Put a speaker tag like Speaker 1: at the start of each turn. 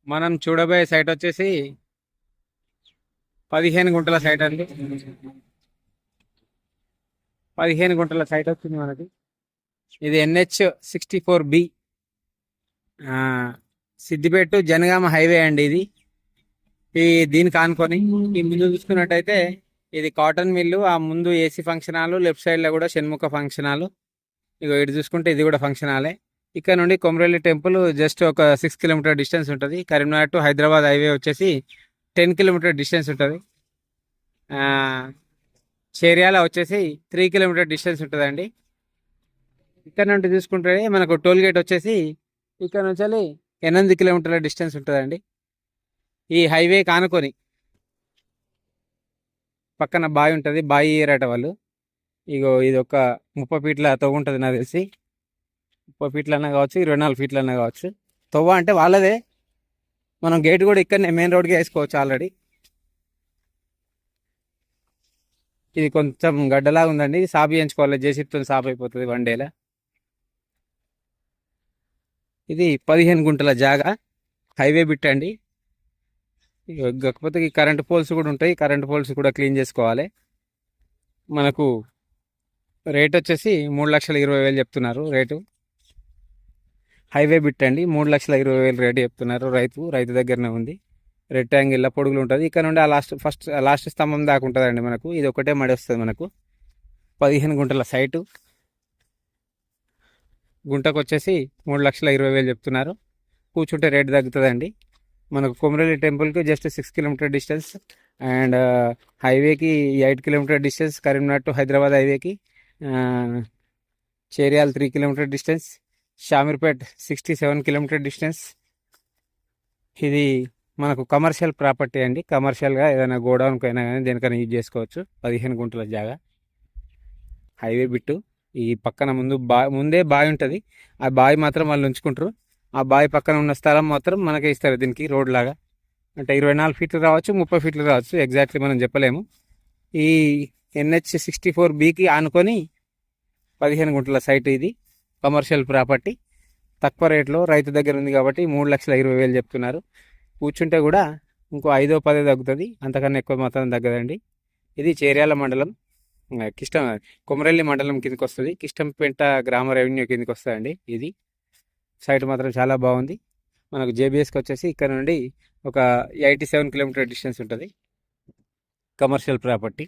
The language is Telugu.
Speaker 1: మనం చూడబోయే సైట్ వచ్చేసి 15 గుంటల సైట్ అండి. 15 గుంటల సైట్ వచ్చింది మనకి. ఇది NH 64B, Siddipet Janagama highway అండి. దీనికి ఆనుకొని ఈ ముందు చూసుకున్నట్టయితే ఇది కాటన్ మిల్లు. ఆ ముందు AC function hall, left side లో కూడా షణ్ముఖ ఫంక్షన్ హాల్. ఇగో ఇటు చూసుకుంటే ఇది కూడా ఫంక్షన్ హాలే. ఇక్కడ నుండి కొమరవెల్లి టెంపుల్ జస్ట్ ఒక 6 కిలోమీటర్ డిస్టెన్స్ ఉంటుంది. కరీంనగర్ టు హైదరాబాద్ హైవే వచ్చేసి 10 కిలోమీటర్ డిస్టెన్స్ ఉంటుంది. చేర్యాల వచ్చేసి 3 కిలోమీటర్ డిస్టెన్స్ ఉంటుందండి. ఇక్కడ నుండి చూసుకుంటే మనకు టోల్ గేట్ వచ్చేసి ఇక్కడ నుంచి 8 కిలోమీటర్ల డిస్టెన్స్ ఉంటుందండి. ఈ హైవే కానుకొని పక్కన బావి ఉంటుంది. బావి ఏరట వాళ్ళు. ఇగో ఇది ఒక 30 ఫీట్ల తవ్వ ఉంటుంది నాకు తెలిసి. 30 ఫీట్లన్నా కావచ్చు, 24 ఫీట్లన్నా కావచ్చు. తవ్వ అంటే వాళ్ళదే. మనం గేట్ కూడా ఇక్కడనే మెయిన్ రోడ్కి వేసుకోవచ్చు ఆల్రెడీ. ఇది కొంచెం గడ్డలాగా ఉందండి. సాపు చేయించుకోవాలి, జేసీబీతో సాపు అయిపోతుంది 1 డేలో. ఇది 15 గుంటల జాగా, హైవే బిట్ అండి. కాకపోతే ఈ కరెంట్ పోల్స్ కూడా ఉంటాయి. కరెంట్ పోల్స్ కూడా క్లీన్ చేసుకోవాలి. మనకు రేట్ వచ్చేసి 3,20,000 చెప్తున్నారు రేటు. హైవే బిట్ అండి. 3,20,000 రేటు చెప్తున్నారు. రైతు దగ్గరనే ఉంది. రెక్టాంగిల్ పొడుగులు ఉంటుంది. ఇక్కడ నుండి ఆ లాస్ట్ స్తంభం దాకా ఉంటుందండి మనకు. ఇది ఒకటే మడి వస్తుంది మనకు. 15 గుంటల సైటు. గుంటకు వచ్చేసి 3,20,000 చెప్తున్నారు. కూర్చుంటే రేటు తగ్గుతుందండి. మనకు కొమరవెల్లి టెంపుల్కి జస్ట్ 6 కిలోమీటర్ డిస్టెన్స్, అండ్ హైవేకి 8 kilometre distance. Karimnagar to Hyderabad హైవేకి Cheryal 3 kilometre distance. Shamirpet 67 kilometre distance. ఇది మనకు కమర్షియల్ ప్రాపర్టీ అండి. కమర్షియల్గా ఏదైనా గోడౌన్కి అయినా కానీ దేనికైనా యూజ్ చేసుకోవచ్చు. 15 గుంటల జాగా, హైవే బిట్టు. ఈ పక్కన ముందే బావి ఉంటుంది. ఆ బావి మాత్రం వాళ్ళు ఉంచుకుంటారు. ఆ బావి పక్కన ఉన్న స్థలం మాత్రం మనకే ఇస్తారు దీనికి రోడ్ లాగా. అంటే 24 ఫీట్లు రావచ్చు, 30 ఫీట్లు రావచ్చు, ఎగ్జాక్ట్లీ మనం చెప్పలేము. ఈ NH 64Bకి ఆనుకొని 15 గుంటల సైట్. ఇది కమర్షియల్ ప్రాపర్టీ. తక్కువ రేట్లో రైతు దగ్గర ఉంది కాబట్టి 3,20,000 చెప్తున్నారు. కూర్చుంటే కూడా ఇంకో 5-10 తగ్గుతుంది. అంతకన్నా ఎక్కువ మాత్రం తగ్గదండి. ఇది చేర్యాల మండలం, కొమరవెల్లి మండలం కిందకి వస్తుంది. కిష్టంపేట గ్రామ రెవెన్యూ కిందకి వస్తుందండి. ఇది సైట్ మాత్రం చాలా బాగుంది. మనకు JBSకి వచ్చేసి ఇక్కడ నుండి ఒక 87 కిలోమీటర్ డిస్టెన్స్ ఉంటుంది. Commercial property.